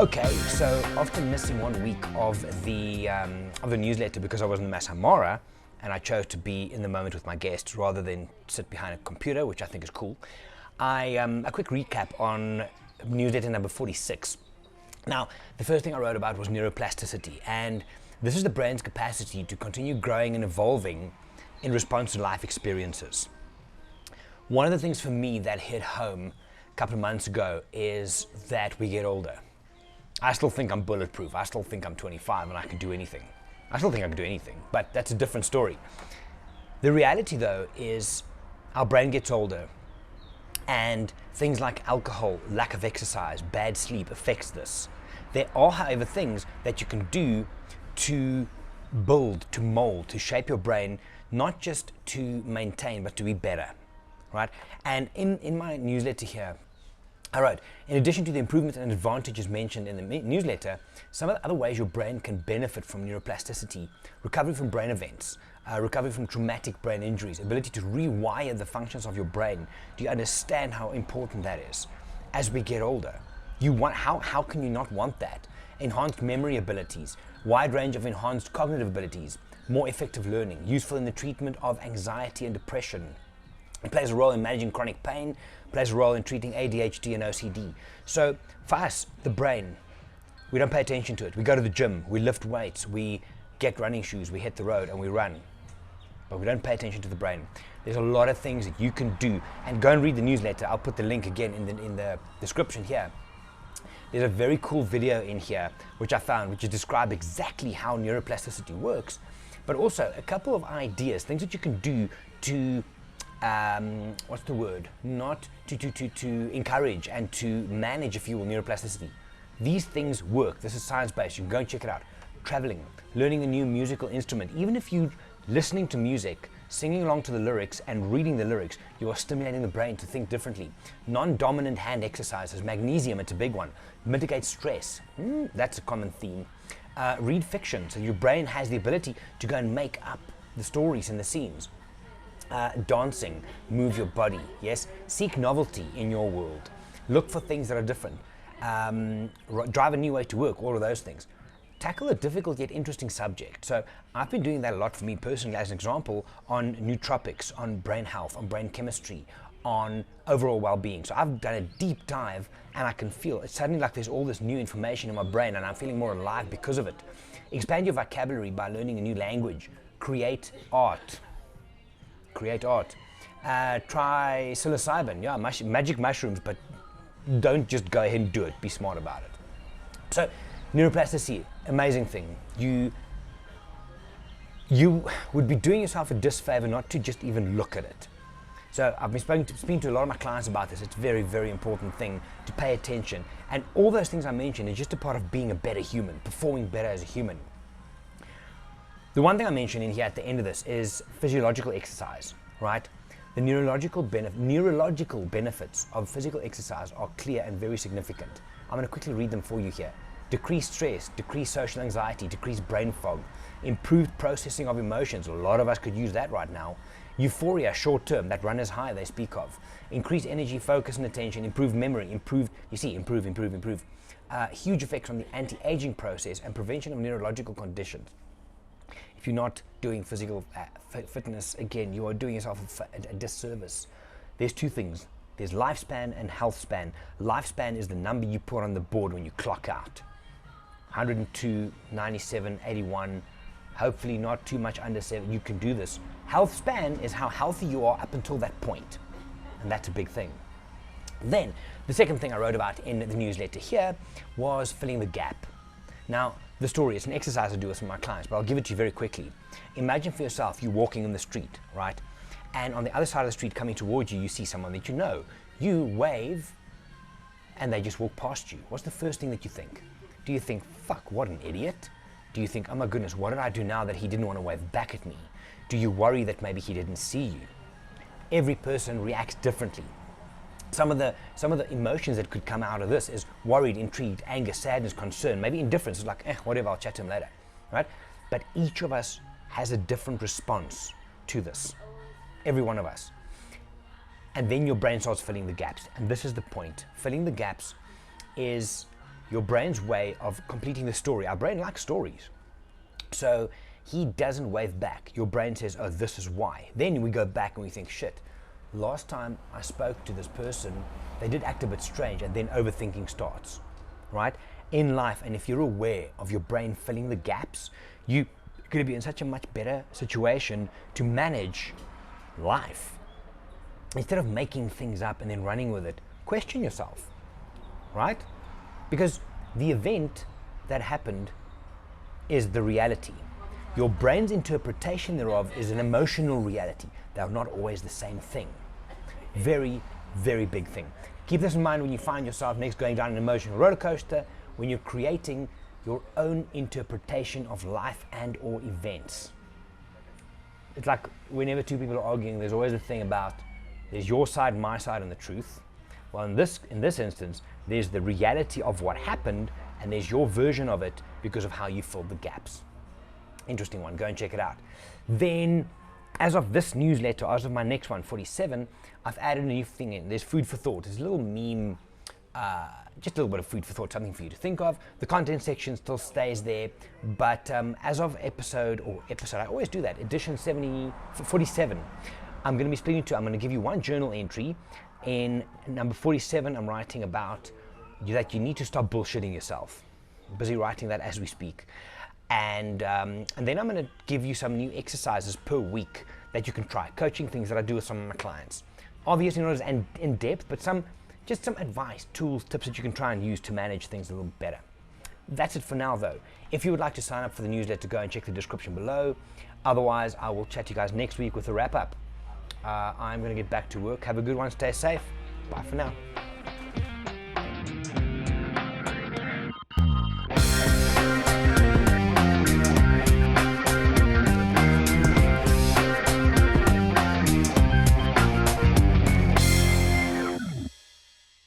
Okay, so after missing 1 week of the newsletter because I was in the Masamara and I chose to be in the moment with my guests rather than sit behind a computer, which I think is cool, a quick recap on newsletter number 46. Now, the first thing I wrote about was neuroplasticity, and this is the brain's capacity to continue growing and evolving in response to life experiences. One of the things for me that hit home a couple of months ago is that we get older. I still think I'm bulletproof. I still think I'm 25 and I can do anything. I still think I can do anything, but that's a different story. The reality, though, is our brain gets older, and things like alcohol, lack of exercise, bad sleep affects this. There are, however, things that you can do to build, to mold, to shape your brain, not just to maintain, but to be better, right? And in my newsletter here, I wrote, in addition to the improvements and advantages mentioned in the newsletter, some of the other ways your brain can benefit from neuroplasticity: recovery from brain events, recovery from traumatic brain injuries, ability to rewire the functions of your brain. Do you understand how important that is? As we get older, how can you not want that? Enhanced memory abilities, wide range of enhanced cognitive abilities, more effective learning, useful in the treatment of anxiety and depression. It plays a role in managing chronic pain, plays a role in treating ADHD and OCD. So for us, the brain, we don't pay attention to it. We go to the gym, we lift weights, we get running shoes, we hit the road and we run. But we don't pay attention to the brain. There's a lot of things that you can do. And go and read the newsletter. I'll put the link again in the description here. There's a very cool video in here which I found, which describes exactly how neuroplasticity works, but also a couple of ideas, things that you can do to to encourage and to manage, if you will, neuroplasticity. These things work. This is science-based. You can go and check it out. Traveling, learning a new musical instrument. Even if you're listening to music, singing along to the lyrics and reading the lyrics, you are stimulating the brain to think differently. Non-dominant hand exercises, magnesium, it's a big one. Mitigate stress, that's a common theme. Read fiction, so your brain has the ability to go and make up the stories and the scenes. Dancing, move your body, yes? Seek novelty in your world. Look for things that are different. Drive a new way to work, all of those things. Tackle a difficult yet interesting subject. So I've been doing that a lot for me personally, as an example, on nootropics, on brain health, on brain chemistry, on overall well-being. So I've done a deep dive and I can feel it's suddenly like there's all this new information in my brain and I'm feeling more alive because of it. Expand your vocabulary by learning a new language. Create art. Try psilocybin, yeah, magic mushrooms, but don't just go ahead and do it. Be smart about it. So, neuroplasticity, amazing thing. You would be doing yourself a disfavor not to just even look at it. So I've been speaking to a lot of my clients about this. It's a very, very important thing to pay attention. And all those things I mentioned are just a part of being a better human, performing better as a human. The one thing I mentioned in here at the end of this is physiological exercise, right? The neurological benefits of physical exercise are clear and very significant. I'm going to quickly read them for you here. Decreased stress, decreased social anxiety, decreased brain fog, improved processing of emotions. A lot of us could use that right now. Euphoria, short term, that runner's high they speak of. Increased energy, focus and attention, improved memory, improve. Huge effects on the anti-aging process and prevention of neurological conditions. If you're not doing physical fitness, again, you are doing yourself a disservice. There's two things. There's lifespan and health span. Lifespan is the number you put on the board when you clock out. 102, 97, 81, hopefully not too much under 7. You can do this. Health span is how healthy you are up until that point. And that's a big thing. Then, the second thing I wrote about in the newsletter here was filling the gap. Now, the story is an exercise I do with some of my clients, but I'll give it to you very quickly. Imagine for yourself, you're walking in the street, right? And on the other side of the street coming towards you, you see someone that you know. You wave, and they just walk past you. What's the first thing that you think? Do you think, fuck, what an idiot? Do you think, oh my goodness, what did I do now that he didn't want to wave back at me? Do you worry that maybe he didn't see you? Every person reacts differently. Some of the emotions that could come out of this is worried, intrigued, anger, sadness, concern, maybe indifference. It's like, whatever, I'll chat to him later, right? But each of us has a different response to this. Every one of us. And then your brain starts filling the gaps. And this is the point. Filling the gaps is your brain's way of completing the story. Our brain likes stories. So he doesn't wave back. Your brain says, oh, this is why. Then we go back and we think, shit, last time I spoke to this person, they did act a bit strange, and then overthinking starts, right? In life, and if you're aware of your brain filling the gaps, you're going to be in such a much better situation to manage life. Instead of making things up and then running with it, question yourself, right? Because the event that happened is the reality. Your brain's interpretation thereof is an emotional reality. They are not always the same thing. Very, very big thing. Keep this in mind when you find yourself next going down an emotional roller coaster, when you're creating your own interpretation of life and or events. It's like whenever two people are arguing, there's always a thing about there's your side, my side, and the truth. Well, in this instance, there's the reality of what happened, and there's your version of it because of how you filled the gaps. Interesting one. Go and check it out. Then, as of this newsletter, as of my next one, 47, I've added a new thing in. There's food for thought. There's a little meme, just a little bit of food for thought, something for you to think of. The content section still stays there, but as of episode, I always do that, edition 47, I'm going to be splitting two. I'm going to give you one journal entry. In number 47, I'm writing about that you need to stop bullshitting yourself. I'm busy writing that as we speak. And then I'm going to give you some new exercises per week that you can try. Coaching things that I do with some of my clients. Obviously not as in depth, but just some advice, tools, tips that you can try and use to manage things a little better. That's it for now, though. If you would like to sign up for the newsletter, go and check the description below. Otherwise, I will chat to you guys next week with a wrap-up. I'm going to get back to work. Have a good one. Stay safe. Bye for now.